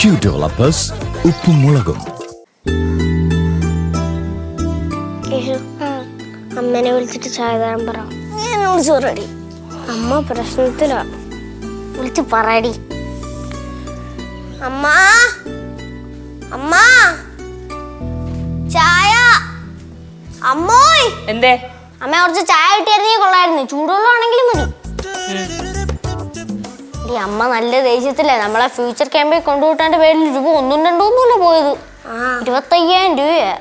Q Developers ഉപ്പും മുളകും. അമ്മനെ വിളിച്ചിട്ട് ചായ തരാൻ പറ. ഞാൻ വിളിച്ചോറടി. അമ്മ പ്രശ്നത്തിലാ. വിളിച്ച് പറയടി. അമ്മ അമ്മ ചായ. അമ്മോയ് എന്തേ? അമ്മ കുറച്ച് ചായ കിട്ടിയായിരുന്നെങ്കിൽ കൊള്ളായിരുന്നു. ചൂടുവെള്ളമാണെങ്കിലും മതി. അമ്മ നല്ല ദേഷ്യത്തില്ലേ നമ്മളെ ഫ്യൂച്ചർ ക്യാമ്പിൽ കൊണ്ടുപോട്ടാന്റെ പേരിൽ രൂപ 1-2 പോയത്. 25,000 രൂപയാ.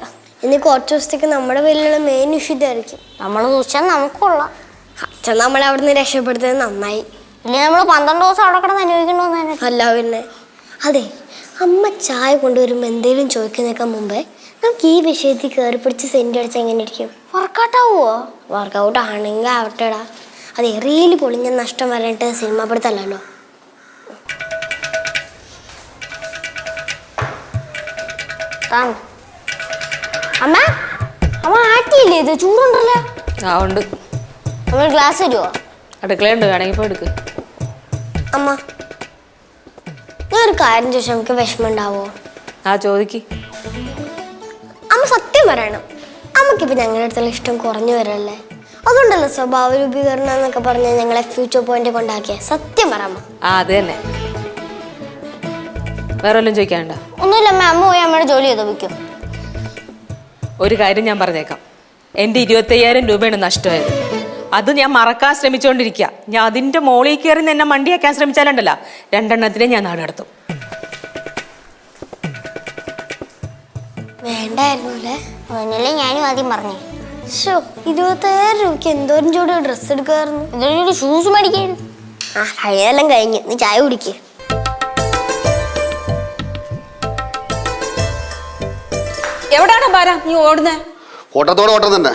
ഇനി കുറച്ച് ദിവസത്തേക്ക് നമ്മുടെ പേരിലുള്ള മെയിൻ ഇഷ്യൂ ഇതായിരിക്കും. നമ്മൾ ചോദിച്ചാൽ നമുക്കുള്ള അച്ഛൻ നമ്മളെ അവിടുന്ന് രക്ഷപ്പെടുത്തിയത് നന്നായി. ഇനി നമ്മൾ 12 ദിവസം അവിടെ കിടന്ന് അനുഭവിക്കണമെന്ന്. അല്ല പിന്നെ അതെ, അമ്മ ചായ കൊണ്ടുവരുമ്പോൾ എന്തെങ്കിലും ചോദിക്കുന്നേക്കാൻ മുമ്പേ നമുക്ക് ഈ വിഷയത്തിൽ കയറി പിടിച്ച് സെന്റ് അടിച്ചാൽ എങ്ങനെ ഇരിക്കും? വർക്കൗട്ട് ആവുമോ? വർക്കൗട്ട് ആണെങ്കിൽ ആവട്ടെടാ. അത് എറിയിൽ പൊളിഞ്ഞ നഷ്ടം വരട്ടെ. സിനിമ പഠിത്തല്ലോ. അമ്മ അമ്മ ആട്ടിയില്ലേ? ഇത് ചൂടുണ്ടല്ലോ. ആ ഉണ്ട്. അമ്മ ഗ്ലാസ് തരുമോ? അടുക്കളയുണ്ട്, വേണമെങ്കിൽ പോയി എടുക്ക്. അമ്മ ഞാൻ ഒരു കാര്യം ചോദിച്ചാൽ നമുക്ക് വിഷമം ഉണ്ടാവോ? ആ ചോദിക്ക്. അമ്മ സത്യം പറയണം. അമ്മക്കിപ്പോ ഞങ്ങളുടെ അടുത്തുള്ള ഇഷ്ടം കുറഞ്ഞു വരല്ലേ? അതുകൊണ്ടല്ലോ സ്വഭാവ രൂപീകരണം എന്നൊക്കെ പറഞ്ഞ് ഞങ്ങളെ ഫ്യൂച്ചർ പോയിന്റ് കൊണ്ടാക്കിയ. സത്യം പറയാമോ? ആ അത് തന്നെ. വേറെ വല്ലതും ചോദിക്കാനുണ്ടോ? ഒന്നുമില്ല അമ്മ. അമ്മ പോയി അമ്മയുടെ ജോലി ചെയ്തോ വയ്ക്കും. ഒരു കാര്യം ഞാൻ പറഞ്ഞേക്കാം. എൻ്റെ 25,000 രൂപയാണ് നഷ്ടമായത്. അത് ഞാൻ മറക്കാൻ ശ്രമിച്ചുകൊണ്ടിരിക്കുക. ഞാൻ അതിൻ്റെ മോളിൽ കയറി എന്നെ മണ്ടിയാക്കാൻ ശ്രമിച്ചാലുണ്ടല്ലോ, 2 എണ്ണത്തിനെ ഞാൻ നാട് നടത്തും. വേണ്ടായിരുന്നു അല്ലേ? അവനല്ലേ ഞാനും ആദ്യം പറഞ്ഞേ. 25,000 രൂപയ്ക്ക് എന്തോരം ജോഡി ഡ്രസ്സ് എടുക്കാറുണ്ട്. എന്തോരം ജോഡി ഷൂസ് മേടിക്കായിരുന്നു. ആ കഴിഞ്ഞെല്ലാം കഴിഞ്ഞ് നീ ചായ കുടിക്ക്. എവിടാണ് ബാര നീ ഓടുന്നേ? ഓട്ടത്തോടെ ഓട്ടം തന്നെ.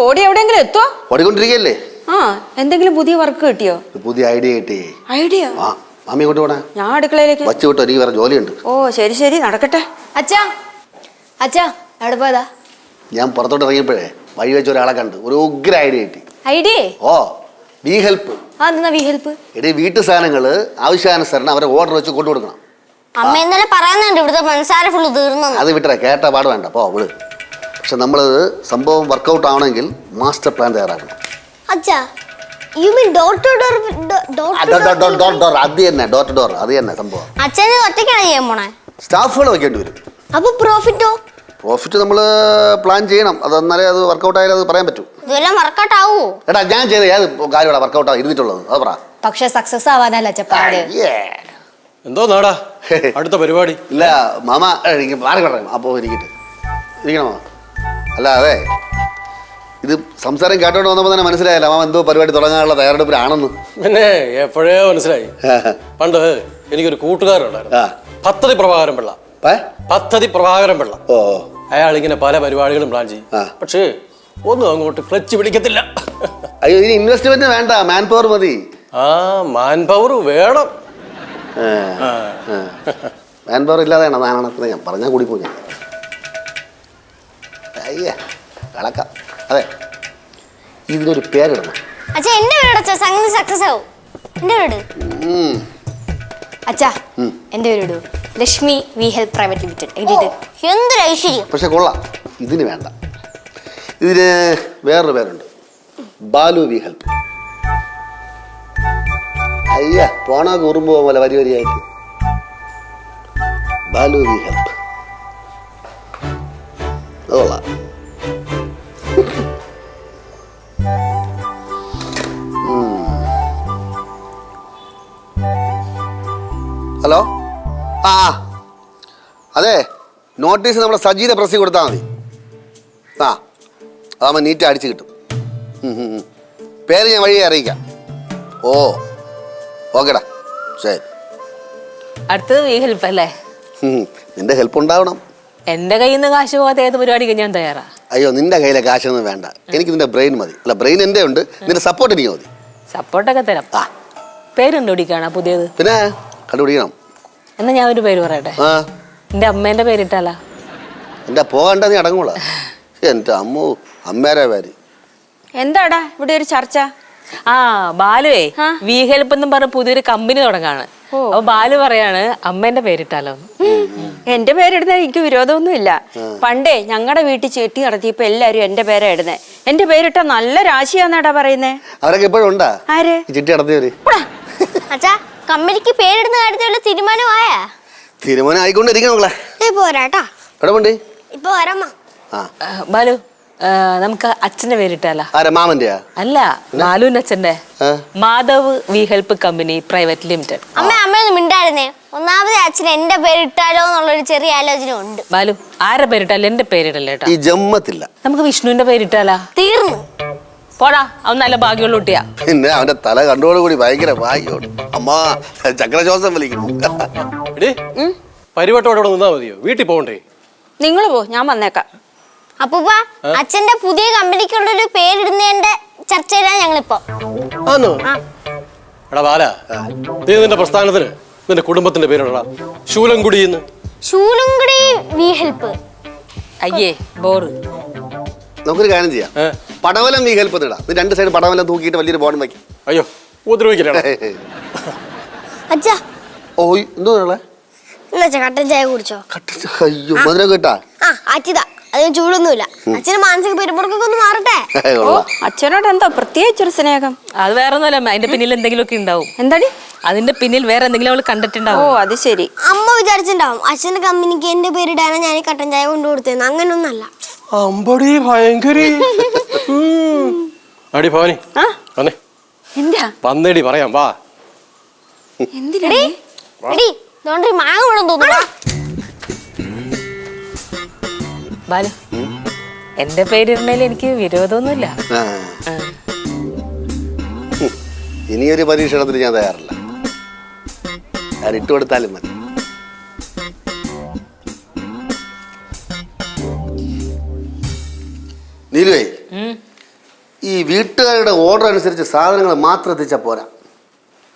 ഓടി എവിടെയെങ്കിലും എത്തോ? ഓടിക്കൊണ്ടിരിക്കല്ലേ. ആ എന്തെങ്കിലും പുതിയ വർക്ക് കിട്ടിയോ? പുതിയ ഐഡിയ കിട്ടി. ഐഡിയ? ആ മാമി ഇങ്ങോട്ട് പോണേ. ഞാൻ അടുക്കളയിലേക്ക് വച്ചു വിട്ടോ, എനിക്ക് വേറെ ജോലിയുണ്ട്. ഓ ശരി ശരി, നടക്കട്ടെ. അച്ഛാ അച്ഛാ എവിടെ പോയതാ? ഞാൻ പുറത്തോട്ട് ഇറങ്ങിയപ്പോഴേ വഴി വെച്ച ഒരാളെ കണ്ട് ഒരു ഉഗ്ര ഐഡിയ കിട്ടി. ഐഡിയ? ഓ വി ഹെൽപ്പ്. ആ എന്നാ വി ഹെൽപ്പ്? എടീ വീട്ടു സാധനങ്ങള് ആവശ്യാനുസരണം അവരെ ഓർഡർ വെച്ച് കൊണ്ടു കൊടുക്കണം. അമ്മ ഇന്നലെ പറയുന്നുണ്ട് ഇവിടുത്തെ പഞ്ചസാര ഫുള്ള് തീർന്നു. അത് വിട്ടേ, കേട്ട പാട് വേണ്ട പോ വിള്. പക്ഷെ നമ്മളത് സംഭവം വർക്കൗട്ട് ആവണമെങ്കിൽ മാസ്റ്റർ പ്ലാൻ തയ്യാറാക്കണം. അച്ഛാ you mean door to door? Door അത് തന്നെ, ഡോർ ടു ഡോർ അത് തന്നെ സംഭവം. അച്ഛന് ഒറ്റയ്ക്കാണ് ചെയ്യാൻ പോണേ? സ്റ്റാഫുകൾ വെക്കേണ്ടി വരും. അപ്പൊ പ്രോഫിറ്റോ? പ്രോഫിറ്റ് നമ്മൾ പ്ലാൻ ചെയ്യണം. അതെന്നാലേ അത് വർക്കൗട്ട് ആയാലും അത് പറയാൻ പറ്റൂ. ഇതെല്ലാം വർക്കൗട്ട് ആവോ? എടാ ഞാൻ ചെയ്ത ഏത് കാര്യമാണ് വർക്കൗട്ട് ഇരുന്നിട്ടുള്ളത്? അത് പറ. പക്ഷെ സക്സസ് ആവാനല്ല അച്ഛപ്പാട്. എന്തോ നാടാ അടുത്ത പരിപാടി? ഇല്ല മാമ, എനിക്ക് മാറി പറയാം. അപ്പോൾ ഇരിക്കണം മാമ. അല്ല അതെ, ഇത് സംസാരം കേട്ടോണ്ട് വന്നപ്പോൾ തന്നെ മനസ്സിലായല്ലോ മാമ എന്തോ പരിപാടി തുടങ്ങാനുള്ള തയ്യാറെടുപ്പിലാണെന്ന്. പിന്നെ എപ്പോഴേ മനസ്സിലായി. പണ്ട് എനിക്കൊരു കൂട്ടുകാരുണ്ടായിരുന്നു, പദ്ധതി പ്രഭാകരൻ പിള്ള. പദ്ധതി പ്രഭാകരൻ പിള്ള. ഓ, അയാൾ ഇങ്ങനെ പല പരിപാടികളും പ്ലാൻ ചെയ്യും. പക്ഷേ ഒന്നും അങ്ങോട്ട് ക്ലച്ച് പിടിക്കത്തില്ല. അയ്യോ, ഇനി ഇൻവെസ്റ്റ്മെന്റ് വേണ്ട, മാൻ പവർ മതി. ആ മാൻ പവർ വേണം. മാൻ പവർ ഇല്ലാതെയാണ് നാണത്തിന് ഞാൻ പറഞ്ഞാൽ കൂടി പോയി. അയ്യേ കളക്കാം. അതെ, ഇതിനൊരു പേരിടണം. അച്ഛാ എന്റെ വീട് അച്ഛാ സംഗതി സക്സസ് ആവും. എന്റെ വീട് അച്ഛാ എന്റെ പേരിടൂ. Lakshmi we help private limited. എന്തൊരു ഐശ്വര്യം. പക്ഷെ കൊള്ളാം. ഇതിന് വേണ്ട, ഇതിന് വേറൊരു പേരുണ്ട്, ബാലു വി ഹെൽപ്പ്. അയ്യ പോണ കുറുമ്പോ പോലെ വരി വരിയായിട്ട് ബാലു വി ഹെൽപ്പ്. അത് കൊള്ളാം. ഹലോ, ആ അതെ, നോട്ടീസ് നമ്മുടെ സജീയുടെ പ്രസ്സിൽ കൊടുത്താൽ മതി. ആ അതാകുമ്പോൾ നീറ്റ് അടിച്ച് കിട്ടും. പേര് ഞാൻ വഴിയെ അറിയിക്കാം. ഓ ഓക്കേടാ, ശരി. അടുത്തത് വി ഹെൽപ്പ് അല്ലേ? നിന്റെ ഹെൽപ്പ് ഉണ്ടാവണം. എൻ്റെ കയ്യിൽ നിന്ന് കാശ് പോകാത്ത ഏത് പരിപാടിക്ക് ഞാൻ തയ്യാറാ. അയ്യോ, നിന്റെ കയ്യിലെ കാശൊന്നും വേണ്ട, എനിക്ക് നിന്റെ ബ്രെയിൻ മതി. അല്ല, ബ്രെയിൻ എൻ്റെ ഉണ്ട്, നിന്റെ സപ്പോർട്ട് എനിക്ക് മതി. സപ്പോർട്ടൊക്കെ തരാം. ആ പേര് കണ്ടുപിടിക്കാണോ പുതിയത്? പിന്നെ കണ്ടുപിടിക്കണം. എന്നാ ഞാൻ ഒരു പേര് പറയട്ടെ. ആ എൻ്റെ അമ്മേൻ്റെ പേരിട്ടാലാ? എൻ്റെ പോകണ്ട, നീ അടങ്ങൂള. എൻ്റെ അമ്മോ, അമ്മേരെ പേര്. എന്താടാ ഇവിടെ ഒരു ചർച്ച? ആ ബാലുവേ വി ഹെൽപ്പ് എന്നും പറഞ്ഞ പുതിയൊരു കമ്പനി തുടങ്ങാണ്. അപ്പൊ ബാലു പറയാണ് അമ്മേന്റെ പേരിട്ടാലോ. എന്റെ പേരിടുന്ന എനിക്ക് വിരോധമൊന്നുമില്ല. പണ്ടേ ഞങ്ങളുടെ വീട്ടിൽ ചീട്ടി നടത്തിയപ്പോ എല്ലാരും എന്റെ പേരാ ഇടുന്നേ. എന്റെ പേരിട്ട നല്ല രാശിയാന്നാടാ പറയുന്നേ. അവരൊക്കെ എപ്പോഴും ഉണ്ടാ ആര്? ചിട്ടി നടത്തിയവര്. അച്ഛാ കമ്പനിക്ക് പേരിടുന്ന കാര്യത്തിലുള്ള തീരുമാനമായാ? തീരുമാനം ആയിക്കൊണ്ടിരിക്കണം മക്കളെ. പോരാട്ടാ, എവിടെ പോണ്ട്? ഇപ്പൊ വരമ്മ. ബാലു നമുക്ക് അച്ഛന്റെ പേരിട്ടാലോ? ആരാ? മാമന്റെയാ? അല്ല, ബാലുവിന്റെ അച്ഛന്റെ. Madhav we help company private limited. അമ്മയൊന്നും മിണ്ടായിരുന്നേ. ഒന്നാമത് അച്ഛൻ എന്റെ പേരിട്ടാലോ എന്നുള്ളൊരു ചെറിയ ആലോചന ഉണ്ട്. ബാലു ആരെ പേരിട്ടാലും എന്റെ പേരിടല്ലേ കേട്ടോ. ഈ ജമ്മത്തില്ല. നമുക്ക് വിഷ്ണുവിന്റെ പേരിട്ടാലാ? തീർന്നു. പോടാ, അവൻ നല്ല ഭാഗ്യമുള്ള കുട്ടിയാ. പിന്നെ അവന്റെ തല കണ്ടോടുകൂടി ഭയങ്കര ഭാഗ്യോട്. അമ്മാ ചക്രശ്വാസം വലിക്കുന്നു. പരിവട്ടോടെ നിന്നാ മതിയോ? വീട്ടിൽ പോകണ്ടേ? നിങ്ങൾ പോ, ഞാൻ വന്നേക്കാം. അപ്പൂപ്പ, അച്ഛന്റെ പുതിയ കമ്പനിക്കുള്ളൊരു പേരിടുന്നതിന്റെ ചർച്ചയിലാണ് ഞങ്ങളിപ്പോ. ആന്നോ? എടാ ബാല, നീ നിന്റെ പ്രസ്ഥാനത്തിന് നിന്റെ കുടുംബത്തിന്റെ പേരിടടാ. ശൂലംകുടിന്ന്. Shoolamkudi V help. അയ്യേ ബോറ്. നമുക്കൊരു കാര്യം ചെയ്യാം. പടവലം വി ഹെൽപ്പ് ഇടാം. നീ രണ്ട് സൈഡ് പടവലം തൂക്കിയിട്ട് വലിയൊരു ബോർഡും വയ്ക്കും. അയ്യോ ഉപദ്രവിക്കില്ല. അച്ഛാ, ഓ എന്തോ കട്ടൻ ചായ കുടിച്ചോ? അയ്യോ മധുരം കേട്ടാ. അച്ഛതാ, അതിന് ചൂടൊന്നുമില്ല. അച്ഛന് മാനസിക പെരുമുറക്കൊക്കെ ഒന്ന് മാറട്ടെ. അച്ഛനോട് എന്താ പ്രത്യേകിച്ചൊരു സ്നേഹം? അത് വേറെ ഒന്നുമല്ല, അതിന്റെ പിന്നിൽ എന്തെങ്കിലുമൊക്കെ ഉണ്ടാവും. എന്താടി? അതിന്റെ പിന്നിൽ വേറെ എന്തെങ്കിലും അവള് കണ്ടിട്ടുണ്ടാവും. ഓ അത് ശരി. അമ്മ വിചാരിച്ചിട്ടുണ്ടാവും അച്ഛന്റെ കമ്പനിക്ക് എന്റെ പേരിടാനാ ഞാൻ ഈ കട്ടൻ ചായ കൊണ്ടു കൊടുത്തേന്ന്. അങ്ങനൊന്നല്ല. അമ്പടി ഭയങ്കര. അടി ഭവാനി വന്നേ. എന്താ വന്നേടി പറയാം വാ. എന്തിനാ? മാങ്ങ വേണം തോന്നുന്നു. ബാലു എന്റെ പേരിടണേൽ എനിക്ക് വിരോധമൊന്നുമില്ല. ഇനിയൊരു പരീക്ഷണത്തിന് ഞാൻ തയ്യാറല്ല. ഞാൻ ഇട്ടുകൊടുത്താലും മതി. നീലുവേ, ഈ വീട്ടുകാരുടെ ഓർഡർ അനുസരിച്ച് സാധനങ്ങൾ മാത്രം എത്തിച്ചാൽ പോരാ.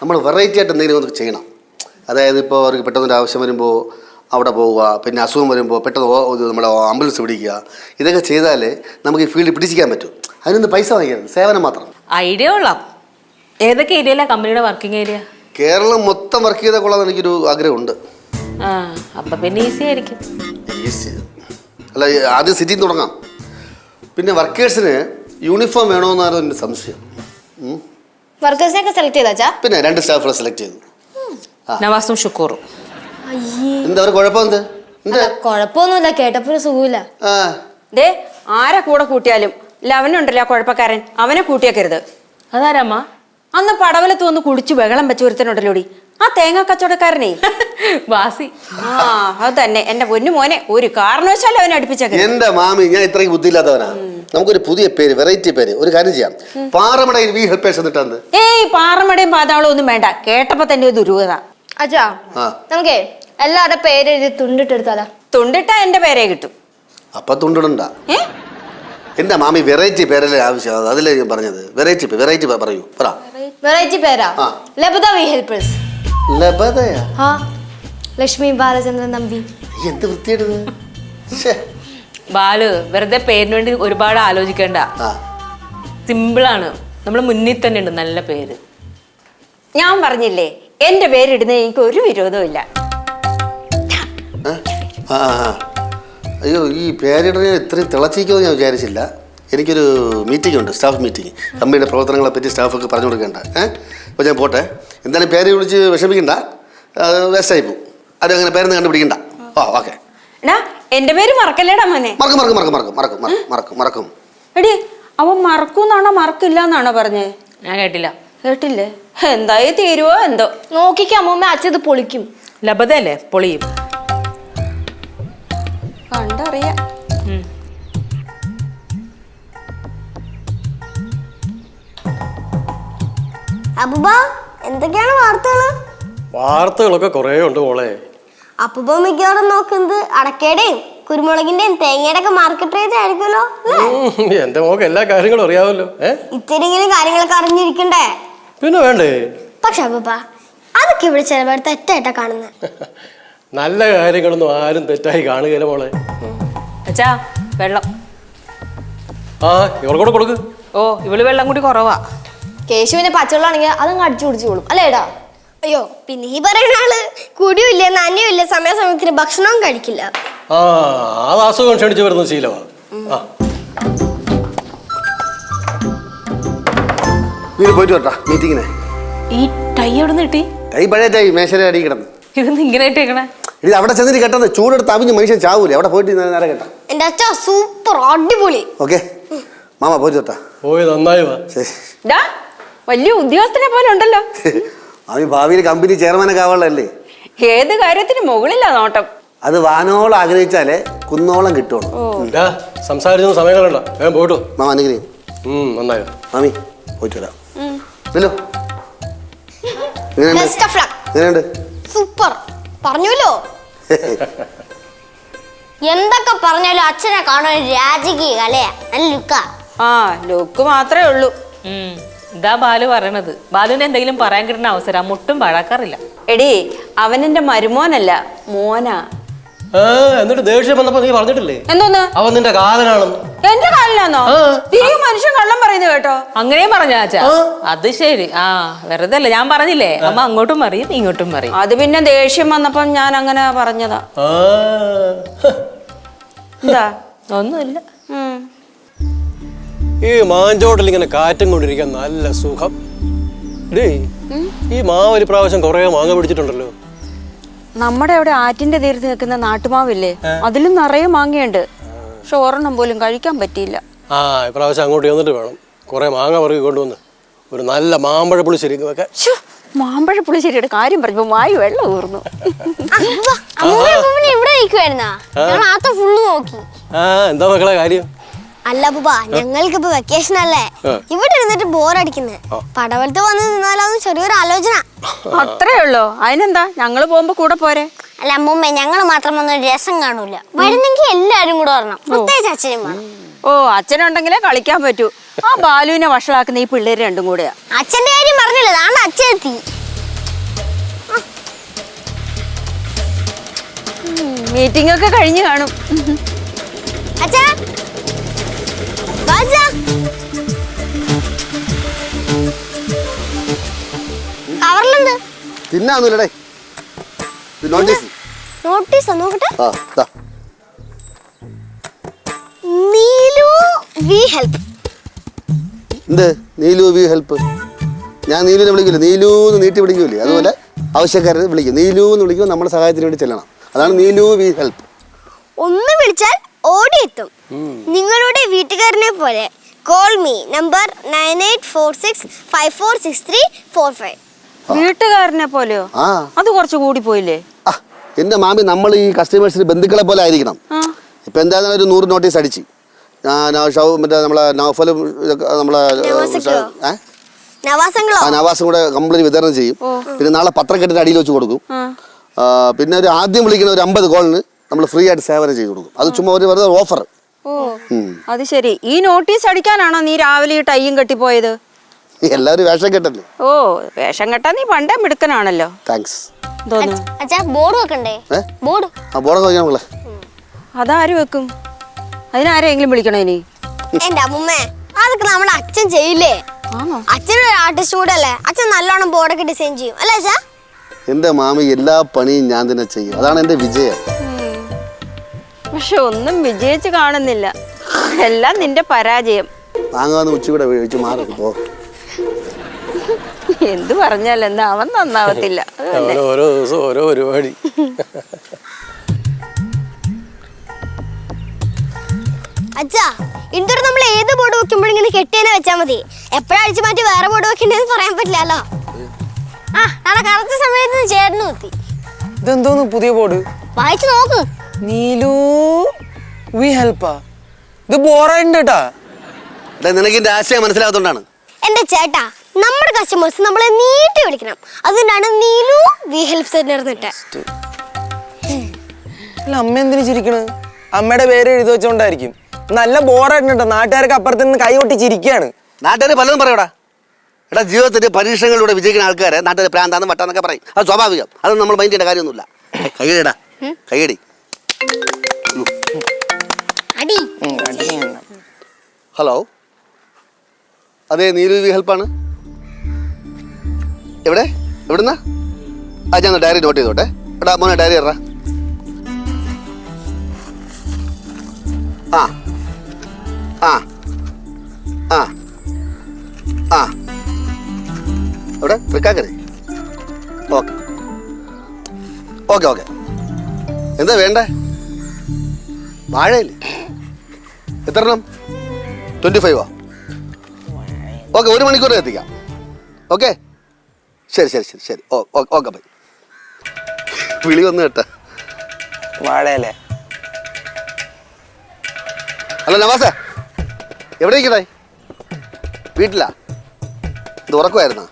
നമ്മൾ വെറൈറ്റി ആയിട്ട് എന്തെങ്കിലും ഒന്ന് ചെയ്യണം. അതായത് ഇപ്പോൾ അവർക്ക് പെട്ടെന്നൊരു ആവശ്യം വരുമ്പോൾ അവിടെ പോവുക, പിന്നെ അസുഖം വരുമ്പോൾ പെട്ടെന്ന് നമ്മുടെ ആംബുലൻസ് പിടിക്കുക. ഇതൊക്കെ ചെയ്താൽ നമുക്ക് ഈ ഫീൽഡ് പിടിച്ചിരിക്കാൻ പറ്റും. അതിനൊന്ന് പൈസ വാങ്ങിക്കരുത്, സേവനം മാത്രം. ഐഡിയ കൊള്ളാം. ഏതൊക്കെ ഏരിയയിലാണ് കമ്പനിയുടെ വർക്കിംഗ് ഏരിയ? കേരളം മൊത്തം വർക്ക് ചെയ്താൽ കൊള്ളാമെന്ന് എനിക്കൊരു ആഗ്രഹമുണ്ട്. അപ്പൊ പിന്നെ ഈസി ആയിരിക്കും. ഈസി അല്ല, ആദ്യം സിറ്റിയിൽ തുടങ്ങാം. പിന്നെ വർക്കേഴ്സിന് യൂണിഫോം വേണമെന്നായിരുന്നു എൻ്റെ സംശയം. വർക്കേഴ്സിനൊക്കെ സെലക്ട് ചെയ്താ? പിന്നെ 2 സ്റ്റാഫുകളെ സെലക്ട് ചെയ്തു. നവാസും ഷുക്കൂറും. എന്താ ഒരു കുഴപ്പം? കൊഴപ്പൊന്നുമില്ല, കേട്ടപ്പോ ഒരു സുഖമില്ല. ദേ ആരെ കൂടെ കൂട്ടിയാലും ലവനുണ്ടല്ലോ കുഴപ്പക്കാരൻ, അവനെ കൂട്ടിയേക്കരുത്. അതാരമ്മ? അന്ന് പടവലത്ത് വന്ന് കുടിച്ചു ബഹളം വെച്ച് ഒരുത്തനുണ്ടല്ലോടി, ആ തേങ്ങ കച്ചവടക്കാരനെ. വാസി. അത് തന്നെ. എന്റെ പൊന്നു മോനെ, ഒരു കാരണവശാലും അവനെ അടുപ്പിച്ചേക്കരുത്. എന്റെ മാമി, ഞാൻ ഇത്രയും ബുദ്ധിയില്ലാത്തവനാ. നമുക്കൊരു പുതിയ പേര്, വെറൈറ്റി പേര്. ഒരു കാര്യം ചെയ്യാം, പാറമടയിൽ വി ഹെൽപ്പേഴ്സ് എന്നിട്ടാണ്. ഏയ് പാറമടയും പാതാളവും ഒന്നും വേണ്ട, കേട്ടപ്പോ തന്നെ ഒരു ദുരൂഹത. അച്ഛാ, നമുക്കേ എല്ലാവരുടെ പേര് എഴുതി തുണ്ടിട്ടെടുത്താലോ? തുണ്ടിട്ടാ എന്റെ പേരേ കിട്ടും. അപ്പൊ തുണ്ടിടണ്ട. എന്റെ മാമി വെറൈറ്റി പേരല്ലേ ആവശ്യം, അതിലേ ഞാൻ പറഞ്ഞത്. വെറൈറ്റി പറയൂ. പറ. വെറൈറ്റി പേരാ? ലബദ വി ഹെൽപ്പേഴ്സ്. ലബദയാ? ലക്ഷ്മി ബാലചന്ദ്രൻ തമ്പി. എന്ത് വൃത്തിയായിട്ടത്. ബാലു വെറുതെ പേരിന് വേണ്ടി ഒരുപാട് ആലോചിക്കണ്ട. സിമ്പിളാണ്, നമ്മൾ മുന്നിൽ തന്നെ ഉണ്ട് നല്ല പേര്. ഞാൻ പറഞ്ഞില്ലേ, എന്റെ പേരിടുന്ന എനിക്ക് ഒരു വിരോധവും ഇല്ല. അയ്യോ, ഈ പേരിടനെ ഇത്രയും തിളച്ചിരിക്കുമെന്ന് ഞാൻ വിചാരിച്ചില്ല. എനിക്കൊരു മീറ്റിംഗ് ഉണ്ട്, സ്റ്റാഫ് മീറ്റിംഗ്. കമ്പനിയുടെ പ്രവർത്തനങ്ങളെ പറ്റി സ്റ്റാഫൊക്കെ പറഞ്ഞു കൊടുക്കേണ്ട. അപ്പോൾ ഞാൻ പോട്ടെ. എന്തായാലും പേര് വിളിച്ച് വിഷമിക്കണ്ട, വേസ്റ്റായി പോകും. അതങ്ങനെ പേരെന്ന് കണ്ടുപിടിക്കണ്ട. ഓക്കെ. എന്റെ പേര് മറക്കല്ലേടാ മോനെ. മറക്കും. എടി, അവൻ മറക്കൂന്നാണോ മറക്കില്ല എന്നാണോ പറഞ്ഞേ? ഞാൻ കേട്ടില്ല. കേട്ടില്ലേ? എന്തായി തീരുവോ എന്തോ. നോക്കിക്കോ അമ്മൂമ്മ, അച്ഛൻ ഇത് പൊളിക്കും. ലബദല്ലേ പൊളിയും. കണ്ടറിയാം. അപ്പൂപ്പ, എന്തൊക്കെയാണ് വാർത്തകളൊക്കെ കുറേ ഉണ്ട് മോളെ. അപ്പൂപ്പ മിക്കവാറും നോക്കുന്നത് അടക്കയുടെയും കുരുമുളകിന്റെയും തേങ്ങയുടെ ഒക്കെ മാർക്കറ്റ് റേറ്റ് ആയിരിക്കുമല്ലോ. എന്റെ മോക്ക് എല്ലാ കാര്യങ്ങളും അറിയാമല്ലോ. ഇത്തിരിങ്കിലും കാര്യങ്ങളൊക്കെ അറിഞ്ഞിരിക്കണ്ടേ? പിന്നെ വേണ്ടേ. പക്ഷെ അപ്പൂപ്പ, അതൊക്കെ ഇവിടെ ചിലപ്പോൾ തെറ്റായിട്ടാ കാണുന്നത്. നല്ല കാര്യങ്ങളൊന്നും ആരും തെറ്റായി കാണുകയില്ല മോളെ. അച്ഛാ, വെള്ളം. ഇവർക്കൂടെ കൊടുക്ക്. ഇവള് വെള്ളം കൂടി കുറവാ. കേശുവിന് പച്ചവെള്ളമാണെങ്കിൽ അതങ്ങ് അടിച്ചു കുടിച്ചോളും അല്ലേടാ? അയ്യോ പിന്നെ ഈ പറയുന്ന ആള് കുടിയില്ല നനയില്ല സമയസമയത്തിന് ഭക്ഷണവും കഴിക്കില്ല. ആ അത് അസുഖം ക്ഷണിച്ചു വരുന്ന ശീലമാണ്. പോയിട്ട് വരട്ടാ മീറ്റിങ്ങിനെ. ഈ ടൈ എവിടെ നിന്ന് കിട്ടി? ടൈ പഴയ ടൈ മേശയുടെ അടി കിടന്ന്. ഇതൊന്നും ഇങ്ങനെ ഇട്ടേക്കണേ? ഇത് അവിടെ ചെന്നിട്ട് കെട്ടുന്നത് ചൂടെടുത്ത് അവിഞ്ഞ് മനുഷ്യൻ ചാവൂലേ? അവിടെ പോയിട്ട് നേരെ കെട്ടാം. എന്റെ അച്ഛ സൂപ്പർ അടിപൊളി. ഓക്കെ മാമ പോയിട്ട് വരട്ടാ. പോയി നന്നായി വാ. ശരി. വലിയ ഉദ്യോഗസ്ഥനെ പോലെ ഉണ്ടല്ലോ. അവന് ഭാവിയിൽ കമ്പനി ചെയർമാനൊക്കെ ആവാനുള്ളതല്ലേ? ഏത് കാര്യത്തിന് മുകളിലാ നോട്ടം. അത് വാനോളം ആഗ്രഹിച്ചാലേ കുന്നോളം കിട്ടുള്ളൂ. സംസാരിച്ച സമയങ്ങളുണ്ടോ? വേഗം പോയിട്ടോ. മാമ അനുഗ്രഹം. നന്നായി മാമി പോയിട്ട് വരാം. എങ്ങനെയുണ്ട്? സൂപ്പർ പറഞ്ഞല്ലോ. എന്തൊക്കെ പറഞ്ഞാലും അച്ഛനെ കാണാൻ രാജകീയ കലയാ. നല്ല ലുക്കാ. ആ ലുക്ക് മാത്രമേ ഉള്ളൂ. ഇതാ ബാലു പറയണത്. ബാലുവിന് എന്തെങ്കിലും പറയാൻ കിട്ടുന്ന അവസരം മുട്ടും പഴക്കാറില്ല. എടി അവനെന്റെ മരുമോനല്ല, മോനാ. എന്നിട്ട് ദേഷ്യം വന്നപ്പോ നീ പറഞ്ഞിട്ടില്ലേ എന്തോന്ന്? അവൻ നിന്റെ കാലനാണെന്ന്. എന്റെ കാലിലാന്നോ? മനുഷ്യൻ കള്ളം പറയുന്നത് കേട്ടോ. അങ്ങനെയും പറഞ്ഞ ചാച്ചാ? അത് ശരി. ആ വെറുതെ അല്ല, ഞാൻ പറഞ്ഞില്ലേ അമ്മ അങ്ങോട്ടും പറയും ഇങ്ങോട്ടും പറയും. അത് പിന്നെ ദേഷ്യം വന്നപ്പം ഞാൻ അങ്ങനെ പറഞ്ഞതാ. എന്താ? ഒന്നുമില്ല. ഈ മാഞ്ചോട്ടിൽ ഇങ്ങനെ കാറ്റും കൊണ്ടിരിക്കാൻ നല്ല സുഖം. ഈ മാവ് ഒരു പ്രാവശ്യം കൊറേ മാങ്ങ പിടിച്ചിട്ടുണ്ടല്ലോ. നമ്മുടെ അവിടെ ആറ്റിന്റെ തീരത്ത് നിൽക്കുന്ന നാട്ടുമാവില്ലേ, അതിലും നിറയെ മാങ്ങയുണ്ട്. പക്ഷെ ഒരെണ്ണം പോലും കഴിക്കാൻ പറ്റിയില്ല. ഇപ്രാവശ്യം അങ്ങോട്ട് വന്നിട്ട് വേണം കുറെ മാങ്ങ പറക്കി കൊണ്ടുവന്ന് ഒരു നല്ല മാമ്പഴ പുളിശ്ശേരി വെക്കാൻ. മാമ്പഴ പുളിശ്ശേരിയുടെ കാര്യം പറഞ്ഞപ്പോ വായു വെള്ളം ഊർന്നു. ഇവിടെ നിൽക്കുവായിരുന്നാ? ഫുള്ള് നോക്കി. എന്താ മക്കളെ കാര്യം? അല്ല പൂപ്പ, ഞങ്ങൾക്കിപ്പോ വെക്കേഷൻ അല്ലേ, ഇവിടെ ഇരുന്നിട്ട് ബോറടിക്കുന്നത്. പടവലത്ത് വന്ന് നിന്നാലാന്ന് ചെറിയൊരു ആലോചന. അത്രേ ഉള്ളൂ. അതിനെന്താ, ഞങ്ങള് പോകുമ്പോ കൂടെ പോരെ? അല്ല അമ്മൂമ്മ, ഞങ്ങള് മാത്രം വന്നൊരു രസം കാണൂല. വരുന്നെങ്കിൽ എല്ലാരും കൂടെ വരണം, പ്രത്യേകിച്ച് അച്ഛനും വേണം. ഓ അച്ഛനുണ്ടെങ്കിലേ കളിക്കാൻ പറ്റൂ. ആ ബാലുവിനെ വഷളാക്കുന്ന ഈ പിള്ളേര് രണ്ടും കൂടെയാ. അച്ഛന്റെ കാര്യം പറഞ്ഞില്ല, അതാണ് അച്ഛൻ എത്തി. മീറ്റിംഗ് ഒക്കെ കഴിഞ്ഞു കാണും. അച്ഛാ കവറിലെന്ത് തിന്നാന്നൂലേ? നോട്ടീസ് നോക്കട്ടെ. എന്ത് നീലു വി ഹെൽപ്പ്? ഞാൻ നീലുവിനെ വിളിക്കില്ല, നീലു എന്ന് നീട്ടി വിളിക്കൂലേ, അതുപോലെ ആവശ്യക്കാരെ വിളിക്കും. നീലു എന്ന് വിളിക്കുമ്പോൾ നമ്മുടെ സഹായത്തിന് വേണ്ടി ചെല്ലണം. അതാണ് നീലു വി ഹെൽപ്പ്. ഒന്ന് വിളിച്ചാൽ ഓടിയെത്തും. നിങ്ങളുടെ വീട്ടുകാരനെ പോലെ. Call me number 9846546345. വീട്ടുകാരനെ പോലെയോ? അത് കുറച്ച് കൂടി പോയില്ലേ? എന്റെ മാമി, നമ്മൾ ഈ കസ്റ്റമേഴ്സിന് ബന്ധുക്കളെ പോലെ ആയിരിക്കണം. ഇപ്പൊ എന്തായാലും ഒരു 100 നോട്ടീസ് അടിച്ച് മറ്റേ നമ്മളെ നൗഫലും നമ്മളെ നവാസും കൂടെ കംപ്ലീറ്റ് വിതരണം ചെയ്യും. പിന്നെ നാളെ പത്രക്കെട്ടിന്റെ അടിയിൽ വെച്ച് കൊടുക്കും. പിന്നെ ഒരു ആദ്യം വിളിക്കുന്ന ഒരു 50 കോളിന് നമ്മൾ ഫ്രീ ആയിട്ട് സേവനം ചെയ്ത് കൊടുക്കും. അത് ചുമ്മാ ഒരു വെറുതെ ഓഫർ. ഓ അത് ശരി. ഈ നോട്ടീസ് അടിക്കാനാണോ നീ രാവിലെ ഈ ടൈയും കെട്ടിപ്പോയത്? എല്ലാവരും വേഷം കെട്ടല്ലേ? ഓ വേഷം കെട്ടാ നീ പണ്ടേ മിടുക്കനാണല്ലോ. താങ്ക്സ്. ബോർഡ് വെക്കണ്ടേ? ബോർഡ് വെക്കാം നമ്മളെ. അതാര് വെക്കും? അതിനാരെങ്കിലും വിളിക്കണോ ഇനി? എന്റെ അമ്മൂമ്മേ, അതൊക്കെ നമ്മുടെ അച്ഛൻ ചെയ്യില്ലേ? അച്ഛനൊരു ആർട്ടിസ്റ്റ് കൂടെ അല്ലേ? അച്ഛൻ നല്ലോണം ബോർഡൊക്കെ ഡിസൈൻ ചെയ്യും അല്ലേ അച്ഛാ? എന്റെ മാമി എല്ലാ പണിയും ഞാൻ തന്നെ ചെയ്യും. അതാണ് എന്റെ വിജയം. പക്ഷെ ഒന്നും വിജയിച്ച് കാണുന്നില്ല. എല്ലാം നിന്റെ പരാജയം. താങ്ങാന്ന് ഉച്ചകൂടെ വീഴ്ച മാറി പോ. എന്ത് പറഞ്ഞാലെന്താ, അവൻ നന്നാവത്തില്ല. ഓരോ ദിവസം ഓരോ പരിപാടി. അച്ഛാ, ഇതൊരു നമ്മൾ ഏത് ബോർഡ് വെക്കുമ്പോഴും ഇങ്ങനെ കെട്ടിയനെ വെച്ചാൽ മതി. എപ്പോഴും അടിച്ചു മാറ്റി വേറെ ബോർഡ് വെക്കേണ്ടതെന്ന് പറയാൻ പറ്റില്ലല്ലോ. കറക്റ്റ് സമയത്ത് ചേട്ടന് എത്തി. ഇതെന്തോന്ന് പുതിയ ബോർഡ്? വായിച്ചു നോക്ക്. നീലു വി ഹെൽപ്പാ? ഇത് ബോറായിട്ടുണ്ട് കേട്ടാ. നിനക്ക് എന്റെ ആശയം മനസ്സിലാകത്തോണ്ടാണ്. എന്റെ ചേട്ടാ, നമ്മുടെ കസ്റ്റമേഴ്സ് നമ്മളെ നീട്ടി വിളിക്കണം. അതുകൊണ്ടാണ് നീലു വി ഹെൽപ്പ് സെന്റർ. അമ്മ എന്തിനു ചിരിക്കണ്? അമ്മയുടെ പേര് എഴുതി വെച്ചോണ്ടായിരിക്കും. നല്ല ബോറായിട്ടുണ്ട്. നാട്ടുകാർക്ക് അപ്പുറത്ത് നിന്ന് കൈ കൊട്ടി ചിരിക്കുകയാണ്. നാട്ടുകാർ പലതും പറയൂടാ. എടാ, ജീവിതത്തിന്റെ പരീക്ഷണങ്ങളിലൂടെ വിജയിക്കുന്ന ആൾക്കാരെ നാട്ടുകാർ പ്രാന്താന്ന് വട്ടാന്നൊക്കെ പറയും. അത് സ്വാഭാവികം. അത് നമ്മൾ മൈൻഡ് ചെയ്യേണ്ട കാര്യമൊന്നുമില്ല. കൈയടിടാ, കൈയടി. ഹലോ, അതെ നീലു വി ഹെൽപ്പാണ്. എവിടുന്നാ? ആ ഞാൻ ഡയറി നോട്ട് ചെയ്തോട്ടെ. എടാ മോനെ ഡയറി ഇറ. ആ ആ ആ ആ എവിടെ തൃക്കാക്കര? Okay okay okay. എന്താ വേണ്ടേ? വാഴയില്ലേ? എത്ര എണ്ണം? 25 ഓക്കെ, 1 മണിക്കൂറിൽ എത്തിക്കാം. ഓക്കെ ശരി ശരി ശരി ശരി. Okay bye. വിളി വന്നു കേട്ടാ. വാഴയല്ലേ? അല്ല നവാസേ, എവിടെ ഇരിക്കണേ? വീട്ടിലാ? ഇത് ഉറക്കമായിരുന്നാ?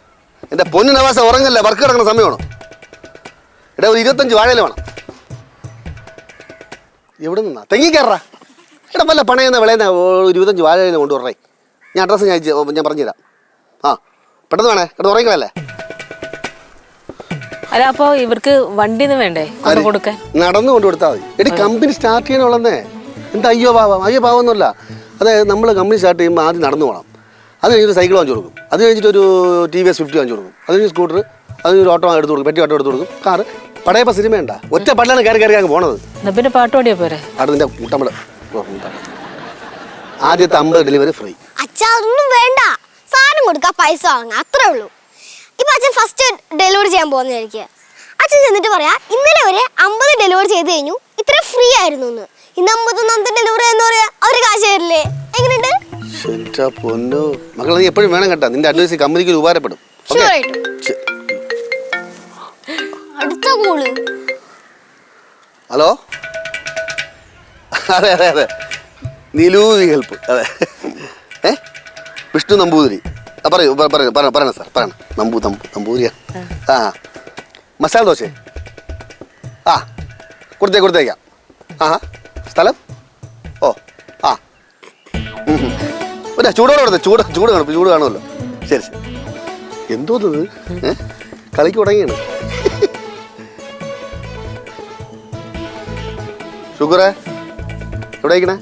എൻ്റെ പൊന്നു നവാസ, ഉറങ്ങല്ലേ, വർക്ക് കിടക്കുന്ന സമയമാണോ? എടാ ഒരു 25 വാഴയില വേണം. എവിടെ നിന്നാ? തെങ്ങി കയറാ. എടാ വല്ല പണയുന്ന വിളയുന്ന 25 വാഴയില കൊണ്ടുവരേ. ഞാൻ അഡ്രസ്സ് ഞാൻ പറഞ്ഞുതരാം. ആ പെട്ടെന്ന് വേണേ, കിടന്ന് ഉറങ്ങിക്കളല്ലേ. അല്ല അപ്പൊ ഇവർക്ക് വണ്ടിന്ന് വേണ്ടേ കൊണ്ട് കൊടുക്കാൻ? നടന്നു കൊണ്ട് കൊടുത്താൽ മതി. എടി കമ്പനി സ്റ്റാർട്ട് ചെയ്യണുള്ളന്നേ. എന്താ അയ്യോ പാവം ഒന്നുമല്ല. അതായത് നമ്മൾ കമ്പനി സ്റ്റാർട്ട് ചെയ്യുമ്പോൾ ആദ്യം നടന്നു പോകണം. അത് കഴിഞ്ഞിട്ട് സൈക്കിൾ വാങ്ങിച്ചു കൊടുക്കും. അത് കഴിഞ്ഞിട്ട് ഒരു TVS 50 വാങ്ങിച്ചു കൊടുക്കും. അത് കഴിഞ്ഞ് സ്കൂട്ടർ, അതിനൊരു ഓട്ടോ എടുത്ത് കൊടുക്കും, പെട്ടി ഓട്ടോ എടുത്ത് കൊടുക്കും, കാറ്. പടയപ്പ സിനിമ ഉണ്ടാ ഒറ്റ പള്ളിയാണ് കയറി അങ്ങ് പോണത്. പിന്നെ പാട്ട് പാടിയാ പോരെ? അവിടെ നിന്റെ മുട്ടമ്പള് ആദ്യത്തെ 50 ഡെലിവറി ഫ്രീ. അച്ഛാ ഒന്നും വേണ്ട, സാധനം കൊടുക്കുക, പൈസ വാങ്ങുക, അത്രേ ഉള്ളൂ. ഇപ്പൊ അച്ഛൻ ഫസ്റ്റ് ഡെലിവറി ചെയ്യാൻ പോകുന്നതായിരിക്കും. അച്ഛൻ ചെന്നിട്ട് പറയാ ഇന്നലെ വരെ 50 ഡെലിവറി ചെയ്ത് കഴിഞ്ഞു, ഇത്ര ഫ്രീ ആയിരുന്നു എന്ന്. ഇന്ന് 51ാമത്തെ ഡെലിവറി എന്ന് പറയാ അവര് കാശ് തരില്ലേ? എങ്ങനെയുണ്ട്? പൊന്നു മക്കളെ, നീ എപ്പോഴും വേണം കേട്ടാ. നിന്റെ അഡ്വൈസ് കമ്പനിക്ക് ഉപകാരപ്പെടും. അടുത്ത കോള്. ഹലോ, അതെ അതെ അതെ, നിലു ഹെൽപ്പ്. അതെ വിഷ്ണു നമ്പൂതിരി. പറയൂ പറയണം സാർ, പറയണം. നമ്പൂതിരിയാ. ആ മസാല ദോശ. ആ കൊടുത്തേക്കാം. ആ സ്ഥലം? ഓ ആ പിന്നെ ചൂടോടെ കൊടുത്തേ. ചൂട് കാണുമല്ലോ. ശരി ശരി. എന്തോന്നത്? കളിക്ക് തുടങ്ങിയാണ്. ഷുഗറേ എവിടെ ഇരിക്കണേ?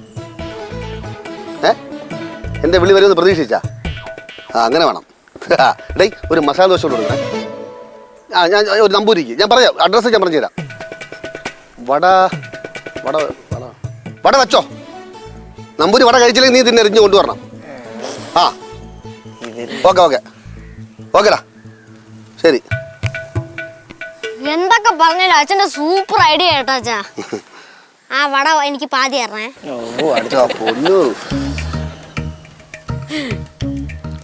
എൻ്റെ വിളി വരുമെന്ന് പ്രതീക്ഷിച്ചാ? ആ അങ്ങനെ വേണം. ഡേ ഒരു മസാല ദോശ കൊണ്ട് കൊടുക്കണേ. ആ ഞാൻ ഒരു നമ്പൂരിക്ക് ഞാൻ പറയാം, അഡ്രസ്സ് ഞാൻ പറഞ്ഞു തരാം. വട വെച്ചോ. നമ്പൂരി വട കഴിച്ചില്ലെങ്കിൽ നീ തിന്നെ എറിഞ്ഞ് കൊണ്ടുവരണം. ആ ഓക്കെടാ ശരി. എന്തൊക്കെ പറഞ്ഞാലും അച്ഛൻ്റെ സൂപ്പർ ഐഡിയ കേട്ടോ അച്ഛാ. ആ വട എനിക്ക് പാതി തരണേ. പൊന്നു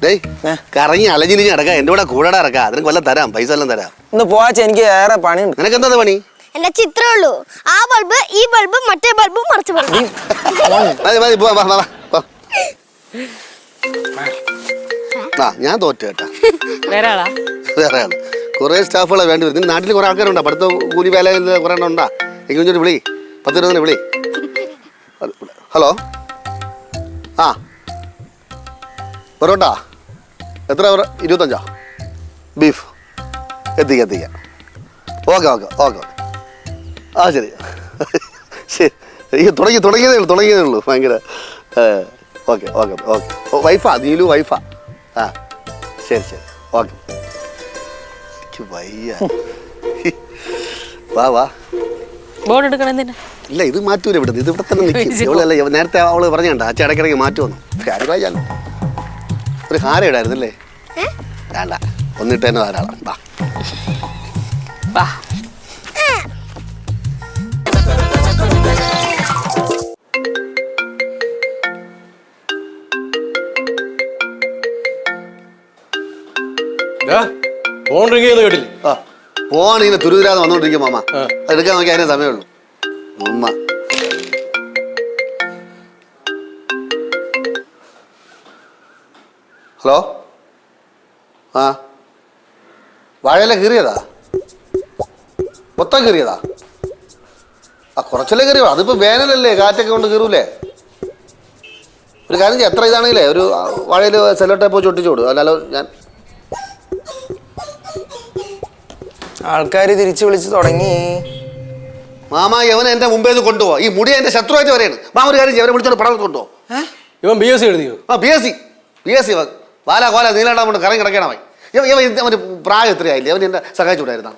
ഡേയ് കറങ്ങി അലഞ്ഞിലിഞ്ഞ് നടക്കാം. എൻ്റെ കൂടെ കൂടെ ഇറക്കാം. അതിന് കൊല്ലം തരാം, പൈസ എല്ലാം തരാം. ഒന്ന് പോവാച്ച, എനിക്ക് ഏറെ പണിയുണ്ട്. നിനക്ക് എന്താ പണി? എന്റെ ചിത്രമേ ഉള്ളൂ. ആ ബൾബ്, ഈ ബൾബ്, മറ്റേ ബൾബ്, മറിച്ച് ബൾബ്. ആ ഞാൻ തോറ്റ കേട്ടാ. വേറെ ആളാ? വേറെ ആള്. കുറെ സ്റ്റാഫുകളെ വേണ്ടി വരും. നിന്റെ നാട്ടിൽ കുറെ ആൾക്കാരുണ്ടോ? പഠിത്ത കൂലി വേല കുറെ എണ്ണം ഉണ്ടാ? എനിക്ക് വിളി, 10 രൂപ വിളി. ഹലോ. ആ പൊറോട്ട എത്ര? 25 ബീഫ് എത്തിക്കാം. ഓക്കെ. ആ ശരി ശരി. തുടങ്ങിയതേ ഉള്ളൂ. ഭയങ്കര ഓക്കെ. വൈഫാ? നീലു വൈഫാ? ആ ശരി ഓക്കെ. എനിക്ക് വയ്യ. വാ. ബോർഡ് എടുക്കണെന്തിനാ? ഇല്ല ഇത് മാറ്റൂല. ഇത് ഇവിടെ തന്നെ നിൽക്കും. ഇവളല്ലേ നേരത്തെ അവള് പറഞ്ഞണ്ട അച്ഛൻ ഇടയ്ക്കിടയ്ക്ക് മാറ്റുവന്നു. കാര്യമായാലോ ഒരു ഹാര ഇടായിരുന്നല്ലേ? വേണ്ട, ഒന്നിട്ട് തന്നെ ധാരാളം. വാ. ഫോൺ റിംഗ് ചെയ്യുന്ന കേട്ടില്ലേ? ആ ഫോൺ ഇങ്ങനെ തുരുതിരാതെ വന്നോണ്ടിരിക്കും മാമ. എടുക്കാൻ നോക്കി അതിനെ സമയമുള്ളൂ. ഉമ്മ ഹലോ. ആ വാഴയില കീറിയതാ? മൊത്തം കീറിയതാ? ആ കുറച്ചല്ലേ കീറിയോ? അതിപ്പോ വേനലല്ലേ, കാറ്റൊക്കെ കൊണ്ട് കീറൂലേ? ഒരു കാര്യം ചെയ്യാം, എത്ര ഇതാണെങ്കിലേ ഒരു വാഴയിൽ സെല്ലോ ടേപ്പ് ചൊട്ടിച്ചു കൊടുക്കും. അല്ലല്ലോ ഞാൻ ആൾക്കാര് തിരിച്ചു വിളിച്ചു തുടങ്ങി. മാമ യവനെ എന്റെ മുമ്പേ കൊണ്ടുപോവാ. ഈ മുടി എന്റെ ശത്രുവായിട്ട് വരെയാണ്. മാമ ഒരു കാര്യം അവരെ വിളിച്ചോണ്ട് പടം കൊണ്ടുപോ. ഇവൻ BSc എഴുതിയോ? ആ BSc വാല കോല നീലാണ്ടാ കൊണ്ട് കറങ്ങി കിടക്കണമായി. ഒരു പ്രായം എത്രയായില്ലേ? അവൻ എന്നെ സഹായിച്ചുകൂടായിരുന്ന?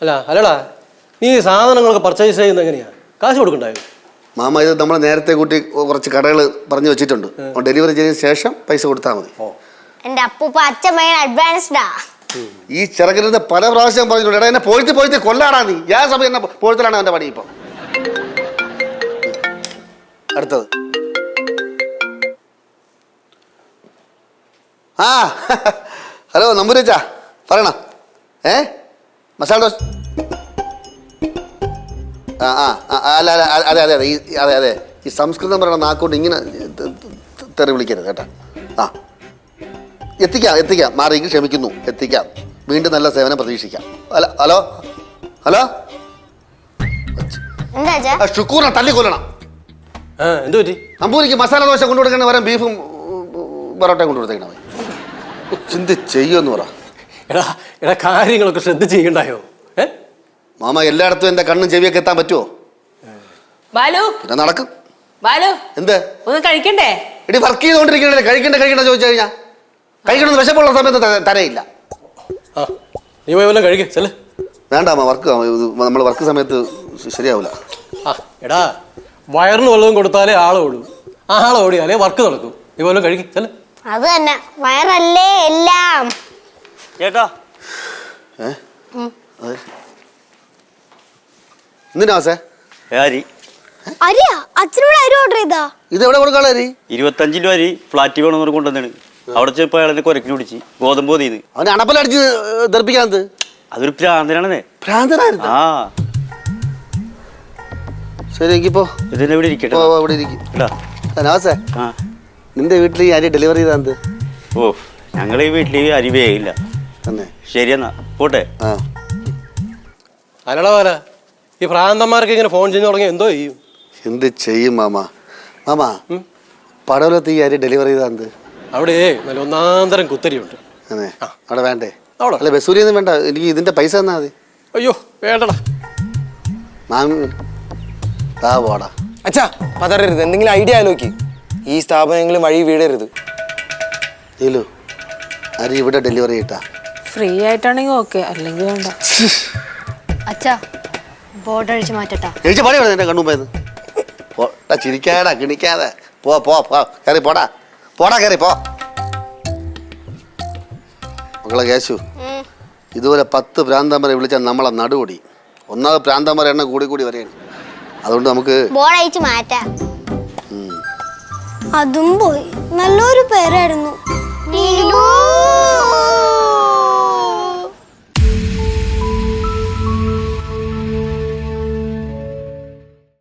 അല്ലടാ നീ സാധനങ്ങളൊക്കെ പർച്ചേസ് ചെയ്യുന്നത് എങ്ങനെയാ? കാശ് കൊടുക്കണ്ടായോ? മാമ ഇത് നമ്മൾ നേരത്തെ കൂട്ടി കുറച്ച് കടകൾ പറഞ്ഞു വെച്ചിട്ടുണ്ട്. ഡെലിവറി ചെയ്തതിന് ശേഷം പൈസ കൊടുത്താൽ മതി. എന്റെ അപ്പൂപ്പ അച്ഛൻ അഡ്വാൻസ്ഡാ. ഈ ചെറുക്കരുന്ന് പല പ്രാവശ്യം പറഞ്ഞിട്ടുണ്ട്. എടാ എന്നെ പോയിട്ട് കൊല്ലാടാ നീ. ഞാൻ സമയം എന്നെ പോഴത്തിലാണ് അവൻ്റെ പണി ഇപ്പം. അടുത്തത് ആ ഹലോ നമ്പൂരച്ചാ പറയണ. മസാല ദോശ. അല്ല അതെ ഈ സംസ്കൃതം പറയണ നാക്കൊണ്ട് ഇങ്ങനെ തെറി വിളിക്കരുത് കേട്ടാ. എത്തിക്കാം മാറിയെങ്കിൽ ക്ഷമിക്കുന്നു. എത്തിക്കാം. വീണ്ടും നല്ല സേവനം പ്രതീക്ഷിക്കാം. ഹലോ ഷുക്കൂറിനെ തല്ലിക്കൊല്ലണം. എന്ത് പറ്റി? നമ്പൂരിക്ക് മസാല ദോശ കൊണ്ടുകൊടുക്കണ വരാൻ ബീഫും പൊറോട്ടയും കൊണ്ടുകൊടുത്തേക്കണ. ചിന്തി ചെയ്യുമെന്ന് പറ. എടാ കാര്യങ്ങളൊക്കെ ശ്രദ്ധിച്ച് ചെയ്യണ്ടായോ? മാമ എല്ലായിടത്തും എന്റെ കണ്ണും ചെവിയൊക്കെ എത്താൻ പറ്റുമോ? ബാലു പിന്നെ നടക്കും. ബാലു എന്ത് ഒന്ന് കഴിക്കണ്ടേ? എടി വർക്ക് ചെയ്തോണ്ടിരിക്കണേ. കഴിക്കണ്ട ചോദിച്ചു കഴിഞ്ഞാൽ കഴിക്കണമെന്ന് വിശപ്പുള്ള സമയത്ത് തരയില്ല. നീ പോയി വല്ലതും കഴിക്കേ ചെല്. വേണ്ട അമ്മ, വർക്ക് നമ്മൾ വർക്ക് സമയത്ത് ശരിയാവില്ല. എടാ വയറിന് വല്ലതും കൊടുത്താലേ ആളോടും, ആളോടിയാലേ വർക്ക് നടക്കും. നീ വല്ലതും കഴിക്കേ ചെല്. അത് തന്നെ, വയറല്ലേ എല്ലാം. ചേട്ടാ എന്തിനാ അരി അരിയാ? അച്ഛനോട് അരി ഓർഡർ ചെയ്താ? ഇത് എവിടെ കൊടുക്കാനുള്ള അരി? 25 രൂപ അരി ഫ്ലാറ്റ് വേണമെന്ന് കൊണ്ടുവന്നാണ്. അവിടെ ചെപ്പോ അയാളെ കുരക്കിന് പിടിച്ച് ഗോതമ്പ് ചെയ്ത് അവന് അണപ്പലടിച്ച് തെറിപ്പിക്കാത്തത്. അതൊരു ഭ്രാന്തനാണെന്നേ. ഭ്രാന്തനായിരുന്നു. ആ ശരി എങ്കിപ്പോ ഇതിനെ ഇവിടെ ഇരിക്കട്ടെ. ഇവിടെ ഇരിക്കും. നിന്റെ വീട്ടിൽ ഈ അരി ഡെലിവറി ചെയ്താന്ത്? ഓ ഞങ്ങൾ ഈ വീട്ടിൽ അരി വേഗില്ല തന്നെ. ശരിയെന്നാ പോട്ടെ. അല്ലടാ ഈ ഭ്രാന്തന്മാർക്ക് ഇങ്ങനെ ഫോൺ ചെയ്ത് തുടങ്ങി എന്തോ ചെയ്യും? എന്ത് ചെയ്യും മാമ പടവലത്ത് ഈ അരി ഡെലിവറി ചെയ്താന്ത്? അവിടെ നല്ല ഒന്നാന്തരം കുത്തരിയുണ്ട്. അതെ, അവിടെ വേണ്ടേ? അല്ല ബസൂരിയൊന്നും വേണ്ട, എനിക്ക് ഇതിന്റെ പൈസ തന്നാ മതി. അയ്യോ വേണ്ടടാ മാമി പോടാ. അച്ഛാ പതറരുത്, എന്തെങ്കിലും ഐഡിയ ആലോചിക്ക്. ഈ സ്ഥാപനങ്ങളും വഴി വീടരുത്. ഇല്ലു അരി ഇവിടെ ഡെലിവറി ചെയ്യട്ടാ. ഫ്രീ ആയിട്ടാണെങ്കിൽ ഓക്കെ, അല്ലെങ്കിൽ വേണ്ട. അച്ഛാ ബോർഡർ അടിച്ച് മാറ്റട്ടാ. കഴിച്ച പണി വേണം എന്റെ കണ്ണുമ്പോയത്. ചിരിക്കാടാ കിണിക്കാതെ കയറി പോടാ കയറി പോ. മക്കളെ കേശു, ഇതുപോലെ 10 ഭ്രാന്തന്മാരെ വിളിച്ചാൽ നമ്മളെ നടുപൊടി. ഒന്നാമത് ഭ്രാന്തന്മാരെ എണ്ണം കൂടി വരെയാണ്. അതുകൊണ്ട് നമുക്ക് ബോർഡ് അയച്ച് മാറ്റാം. അതും പോയി. നല്ലൊരു പേരായിരുന്നു.